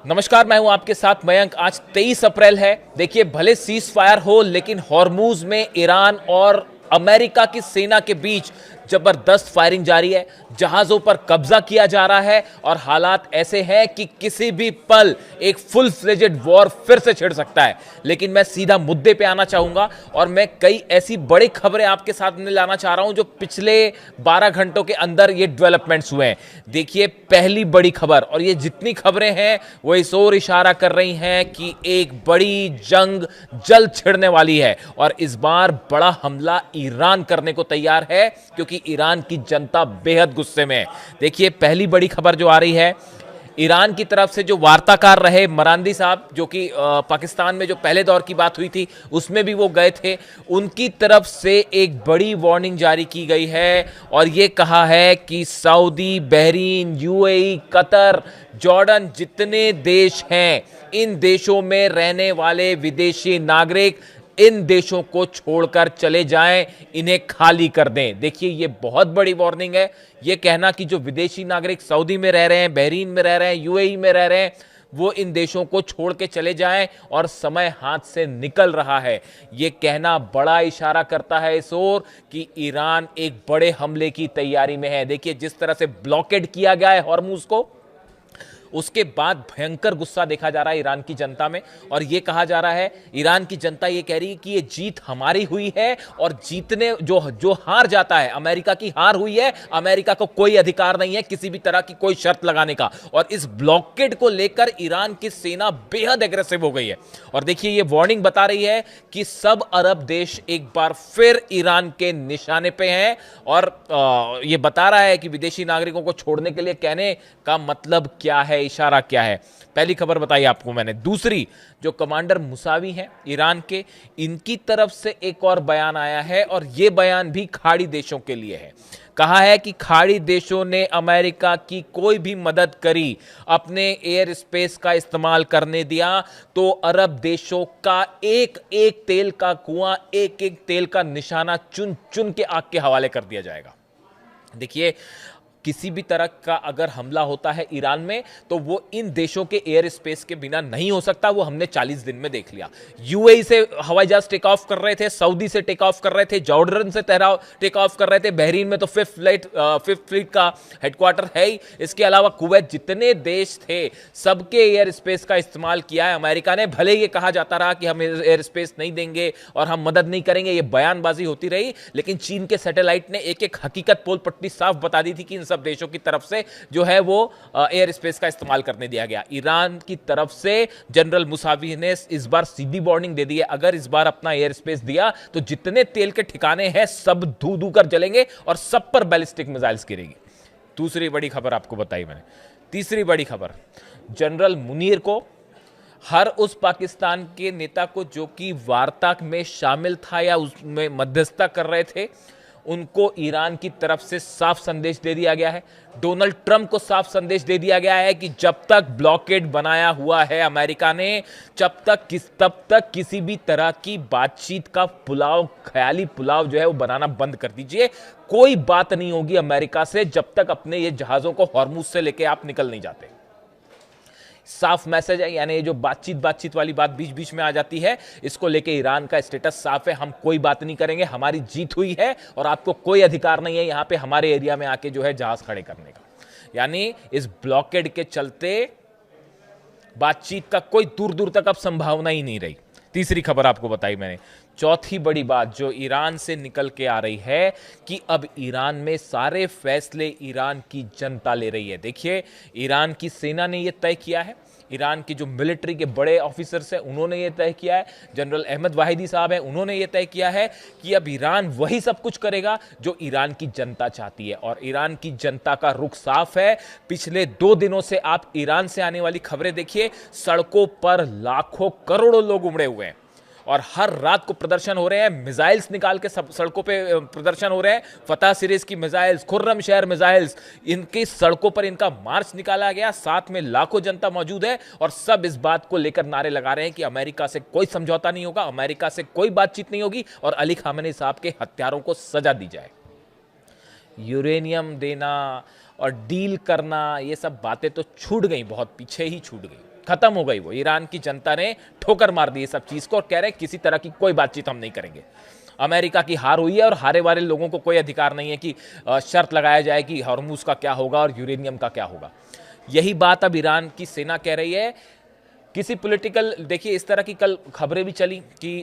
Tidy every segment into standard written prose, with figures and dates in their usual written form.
नमस्कार, मैं हूं आपके साथ मयंक। आज 23 अप्रैल है। देखिए, भले सीज फायर हो, लेकिन हॉर्मूज में ईरान और अमेरिका की सेना के बीच जबरदस्त फायरिंग जारी है। जहाजों पर कब्जा किया जा रहा है और हालात ऐसे हैं कि किसी भी पल एक फुल फ्लेजेड वॉर फिर से छिड़ सकता है। लेकिन मैं सीधा मुद्दे पे आना चाहूंगा और मैं कई ऐसी बड़ी खबरें आपके सामने लाना चाह रहा हूं जो पिछले 12 घंटों के अंदर ये डेवलपमेंट्स हुए हैं। देखिए, पहली बड़ी खबर, और ये जितनी खबरें हैं वो इस ओर इशारा कर रही हैं कि एक बड़ी जंग जल्द छिड़ने वाली है और इस बार बड़ा हमला ईरान करने को तैयार है, क्योंकि ईरान की जनता बेहद गुस्से में है। देखिए, पहली बड़ी खबर जो आ रही है, ईरान की तरफ से जो वार्ताकार रहे मरांदी साहब, जो कि पाकिस्तान में जो पहले दौर की बात हुई थी उसमें भी वो गए थे, उनकी तरफ से एक बड़ी वार्निंग जारी की गई है और ये कहा है कि Saudi, Bahrain, UAE, Qatar, Jordan जितने देश हैं, इन देशों में रहने वाले विदेशी नागरिक इन देशों को छोड़कर चले जाएं, इन्हें खाली कर दें। देखिए, ये बहुत बड़ी वार्निंग है। ये कहना कि जो विदेशी नागरिक सऊदी में रह रहे हैं, बहरीन में रह रहे हैं, यूएई में रह रहे हैं, वो इन देशों को छोड़ के चले जाएं और समय हाथ से निकल रहा है, ये कहना बड़ा इशारा करता है इस ओर कि ईरान एक बड़े हमले की तैयारी में है। देखिए, जिस तरह से ब्लॉकेड किया गया है हॉर्मुज को, उसके बाद भयंकर गुस्सा देखा जा रहा है ईरान की जनता में और यह कहा जा रहा है, ईरान की जनता यह कह रही है कि यह जीत हमारी हुई है और जीतने जो हार जाता है, अमेरिका की हार हुई है। अमेरिका को कोई अधिकार नहीं है किसी भी तरह की कोई शर्त लगाने का। और इस ब्लॉकेड को लेकर ईरान की सेना बेहद एग्रेसिव हो गई है। और देखिए, यह वार्निंग बता रही है कि सब अरब देश एक बार फिर ईरान के निशाने पे हैं और यह बता रहा है कि विदेशी नागरिकों को छोड़ने के लिए कहने का मतलब क्या है, इशारा क्या है। पहली खबर बताई आपको मैंने। दूसरी, जो कमांडर मुसावी हैं ईरान के, इनकी तरफ से एक और बयान आया है और यह बयान भी खाड़ी देशों के लिए है। कहा है कि खाड़ी देशों ने अमेरिका की कोई भी मदद करी, अपने एयर स्पेस का इस्तेमाल करने दिया, तो अरब देशों का एक एक तेल का कुआं, एक एक तेल का निशाना चुन चुन के आग के हवाले कर दिया जाएगा। देखिए, किसी भी तरह का अगर हमला होता है ईरान में तो वो इन देशों के एयर स्पेस के बिना नहीं हो सकता। वो हमने 40 दिन में देख लिया। यूएई से हवाई जहाज टेक ऑफ कर रहे थे, सऊदी से टेक ऑफ कर रहे थे, जॉर्डन से टेक ऑफ कर रहे थे, बहरीन में तो फिफ्थ फ्लीट का हेडक्वार्टर है ही। इसके अलावा कुवैत, जितने देश थे सबके एयर स्पेस का इस्तेमाल किया है अमेरिका ने। भले ये कहा जाता रहा कि हम एयर स्पेस नहीं देंगे और हम मदद नहीं करेंगे, ये बयानबाजी होती रही, लेकिन चीन के सैटेलाइट ने एक एक हकीकत पोल पट्टी साफ बता दी थी कि इन सब देशों की तरफ से जो है वो एयर स्पेस का इस्तेमाल करने दिया गया। ईरान की तरफ से जनरल मुसावी ने इस बार सीधी वार्निंग दे दी है, अगर इस बार अपना एयर स्पेस दिया तो जितने तेल के ठिकाने हैं सब धू धू कर जलेंगे और सब पर बैलिस्टिक मिसाइल्स गिरेगी। दूसरी बड़ी खबर आपको बताई मैंने। तीसरी बड़ी खबर, जनरल मुनीर को, हर उस पाकिस्तान के नेता को जो कि वार्ता में शामिल था या उसमें मध्यस्थता कर रहे थे, उनको ईरान की तरफ से साफ संदेश दे दिया गया है। डोनाल्ड ट्रंप को साफ संदेश दे दिया गया है कि जब तक ब्लॉकेड बनाया हुआ है अमेरिका ने, तब तक किसी भी तरह की बातचीत का पुलाव, ख्याली पुलाव जो है वो बनाना बंद कर दीजिए। कोई बात नहीं होगी अमेरिका से जब तक अपने ये जहाजों को हॉर्मुज से लेके आप निकल नहीं जाते। साफ मैसेज है, यानी ये जो बातचीत वाली बात बीच बीच में आ जाती है, इसको लेके ईरान का स्टेटस साफ है, हम कोई बात नहीं करेंगे, हमारी जीत हुई है और आपको कोई अधिकार नहीं है यहां पे हमारे एरिया में आके जो है जहाज खड़े करने का। यानी इस ब्लॉकेड के चलते बातचीत का कोई दूर दूर तक अब संभावना ही नहीं रही। तीसरी खबर आपको बताई मैंने। चौथी बड़ी बात जो ईरान से निकल के आ रही है कि अब ईरान में सारे फैसले ईरान की जनता ले रही है। देखिए, ईरान की सेना ने यह तय किया है, ईरान की जो मिलिट्री के बड़े ऑफिसर्स हैं उन्होंने ये तय किया है, जनरल अहमद वाहिदी साहब हैं उन्होंने ये तय किया है कि अब ईरान वही सब कुछ करेगा जो ईरान की जनता चाहती है। और ईरान की जनता का रुख साफ है। पिछले 2 दिनों से आप ईरान से आने वाली खबरें देखिए, सड़कों पर लाखों करोड़ों लोग उमड़े हुए हैं और हर रात को प्रदर्शन हो रहे हैं। मिसाइल्स निकाल के सब सड़कों पे प्रदर्शन हो रहे हैं। फतह सीरीज की मिसाइल्स, खुर्रम शहर मिसाइल्स, इनकी सड़कों पर इनका मार्च निकाला गया। साथ में लाखों जनता मौजूद है और सब इस बात को लेकर नारे लगा रहे हैं कि अमेरिका से कोई समझौता नहीं होगा, अमेरिका से कोई बातचीत नहीं होगी और अली खामेनी साहब के हत्यारों को सजा दी जाए। यूरेनियम देना और डील करना, ये सब बातें तो छूट गई, बहुत पीछे ही छूट गई, खत्म हो गई। वो ईरान की जनता ने ठोकर मार दी ये सब चीज़ को और कह रहे हैं किसी तरह की कोई बातचीत हम नहीं करेंगे। अमेरिका की हार हुई है और हारे वाले लोगों को कोई अधिकार नहीं है कि शर्त लगाया जाए कि हॉर्मुज का क्या होगा और यूरेनियम का क्या होगा। यही बात अब ईरान की सेना कह रही है। किसी पॉलिटिकल, देखिए इस तरह की कल खबरें भी चली कि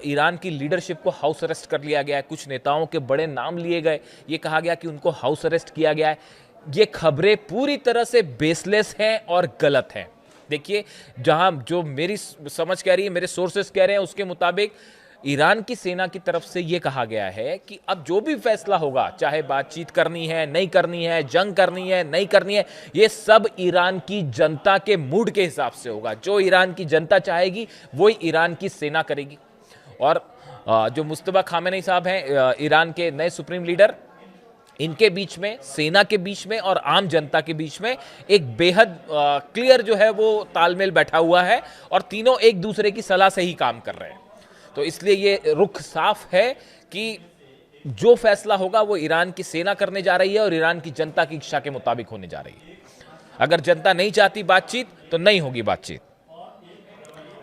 ईरान की लीडरशिप को हाउस अरेस्ट कर लिया गया है, कुछ नेताओं के बड़े नाम लिए गए, ये कहा गया कि उनको हाउस अरेस्ट किया गया है। ये खबरें पूरी तरह से बेसलेस हैं और गलत हैं। देखिए, जहां जो मेरी समझ कह रही है, मेरे सोर्सेस कह रहे हैं, उसके मुताबिक ईरान की सेना की तरफ से यह कहा गया है कि अब जो भी फैसला होगा, चाहे बातचीत करनी है नहीं करनी है, जंग करनी है नहीं करनी है, ये सब ईरान की जनता के मूड के हिसाब से होगा। जो ईरान की जनता चाहेगी वही ईरान की सेना करेगी। और जो मुस्तफा खामेनी साहब हैं, ईरान के नए सुप्रीम लीडर, इनके बीच में, सेना के बीच में और आम जनता के बीच में एक बेहद क्लियर जो है वो तालमेल बैठा हुआ है और तीनों एक दूसरे की सलाह से ही काम कर रहे हैं। तो इसलिए ये रुख साफ है कि जो फैसला होगा वो ईरान की सेना करने जा रही है और ईरान की जनता की इच्छा के मुताबिक होने जा रही है। अगर जनता नहीं चाहती बातचीत तो नहीं होगी बातचीत।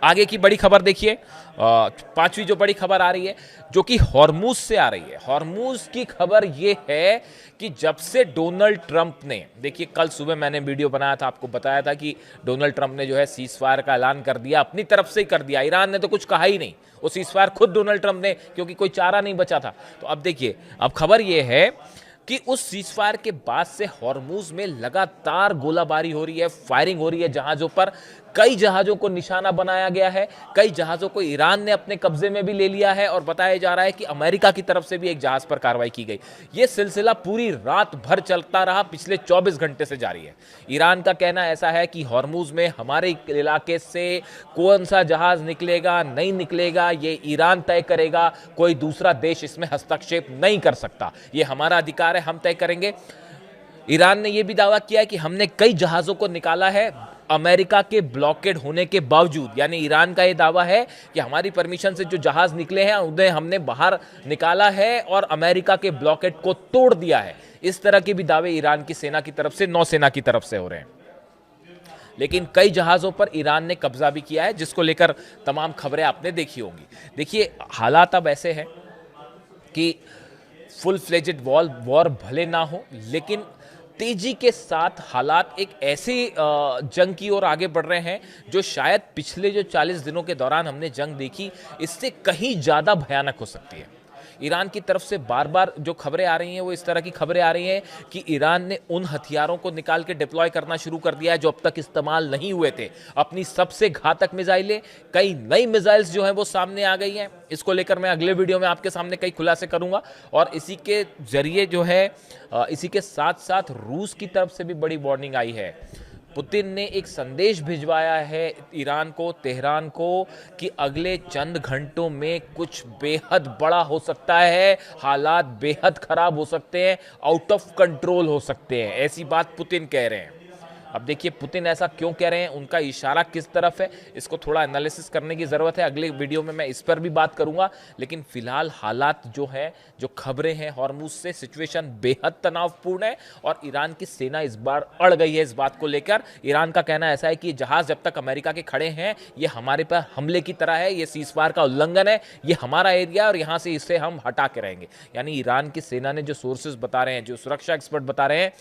आगे की बड़ी खबर देखिए, पांचवी जो बड़ी खबर आ रही है जो कि हॉर्मुज से आ रही है। हॉर्मुज की खबर यह है कि जब से डोनाल्ड ट्रंप ने, देखिए कल सुबह मैंने वीडियो बनाया था, आपको बताया था कि डोनाल्ड ट्रंप ने जो है सीज फायर का ऐलान कर दिया, अपनी तरफ से ही कर दिया, ईरान ने तो कुछ कहा ही नहीं। वो सीज फायर खुद डोनाल्ड ट्रंप ने, क्योंकि कोई चारा नहीं बचा था। तो अब देखिए, अब खबर यह है कि उस सीजफायर के बाद से हॉर्मुज में लगातार गोलाबारी हो रही है, फायरिंग हो रही है जहाजों पर। कई जहाजों को निशाना बनाया गया है, कई जहाजों को ईरान ने अपने कब्जे में भी ले लिया है और बताया जा रहा है कि अमेरिका की तरफ से भी एक जहाज पर कार्रवाई की गई। यह सिलसिला पूरी रात भर चलता रहा, पिछले 24 घंटे से जारी है। ईरान का कहना ऐसा है कि हॉर्मुज में हमारे इलाके से कौन सा जहाज निकलेगा नहीं निकलेगा ये ईरान तय करेगा, कोई दूसरा देश इसमें हस्तक्षेप नहीं कर सकता, ये हमारा अधिकार है, हम तय करेंगे। ईरान ने यह भी दावा किया है कि हमने कई जहाजों को निकाला है अमेरिका के ब्लॉकेड होने के बावजूद। यानी ईरान का यह दावा है कि हमारी परमिशन से जो जहाज निकले हैं उन्हें हमने बाहर निकाला है और अमेरिका के ब्लॉकेड को तोड़ दिया है। इस तरह के भी दावे ईरान की सेना की तरफ से, नौसेना की तरफ से हो रहे हैं। लेकिन कई जहाजों पर ईरान ने कब्जा भी किया है, जिसको लेकर तमाम खबरें आपने देखी होंगी। देखिए, हालात अब ऐसे हैं कि फुल फ्लेजेड वॉर भले ना हो, लेकिन तेजी के साथ हालात एक ऐसी जंग की ओर आगे बढ़ रहे हैं जो शायद पिछले जो 40 दिनों के दौरान हमने जंग देखी, इससे कहीं ज्यादा भयानक हो सकती है। ईरान की तरफ से बार बार जो खबरें आ रही हैं वो इस तरह की खबरें आ रही हैं कि ईरान ने उन हथियारों को निकाल के डिप्लॉय करना शुरू कर दिया है जो अब तक इस्तेमाल नहीं हुए थे। अपनी सबसे घातक मिसाइलें, कई नई मिसाइल्स जो हैं वो सामने आ गई हैं। इसको लेकर मैं अगले वीडियो में आपके सामने कई खुलासे करूंगा। और इसी के जरिए जो है, इसी के साथ साथ रूस की तरफ से भी बड़ी वार्निंग आई है। पुतिन ने एक संदेश भिजवाया है ईरान को, तेहरान को, कि अगले चंद घंटों में कुछ बेहद बड़ा हो सकता है, हालात बेहद खराब हो सकते हैं, आउट ऑफ कंट्रोल हो सकते हैं। ऐसी बात पुतिन कह रहे हैं। अब देखिए पुतिन ऐसा क्यों कह रहे हैं, उनका इशारा किस तरफ है, इसको थोड़ा एनालिसिस करने की ज़रूरत है। अगले वीडियो में मैं इस पर भी बात करूंगा। लेकिन फिलहाल हालात जो है, जो खबरें हैं हॉर्मुज से, सिचुएशन बेहद तनावपूर्ण है और ईरान की सेना इस बार अड़ गई है इस बात को लेकर। ईरान का कहना ऐसा है कि जहाज जब तक अमेरिका के खड़े हैं ये हमारे पर हमले की तरह है, ये सीजफायर का उल्लंघन है, ये हमारा एरिया और यहाँ से इसे हम हटा के रहेंगे। यानी ईरान की सेना ने, जो सोर्सेज बता रहे हैं, जो सुरक्षा एक्सपर्ट बता रहे हैं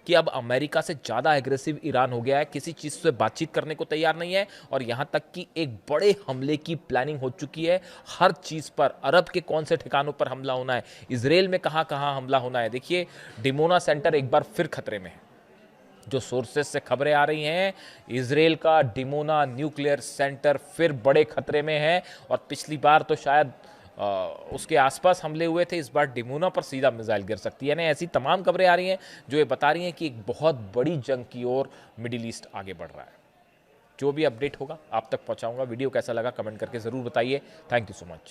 कि अब अमेरिका से ज़्यादा एग्रेसिव ईरान हो गया है, किसी चीज़ से बातचीत करने को तैयार नहीं है और यहाँ तक कि एक बड़े हमले की प्लानिंग हो चुकी है हर चीज़ पर। अरब के कौन से ठिकानों पर हमला होना है, इजराइल में कहाँ कहाँ हमला होना है। देखिए, डिमोना सेंटर एक बार फिर खतरे में है। जो सोर्सेस से खबरें आ रही हैं, इजराइल का डिमोना न्यूक्लियर सेंटर फिर बड़े खतरे में है। और पिछली बार तो शायद उसके आसपास हमले हुए थे, इस बार डिमोना पर सीधा मिसाइल गिर सकती है। यानी ऐसी तमाम खबरें आ रही हैं जो ये बता रही हैं कि एक बहुत बड़ी जंग की ओर मिडिल ईस्ट आगे बढ़ रहा है। जो भी अपडेट होगा आप तक पहुंचाऊंगा। वीडियो कैसा लगा कमेंट करके ज़रूर बताइए। Thank you so much.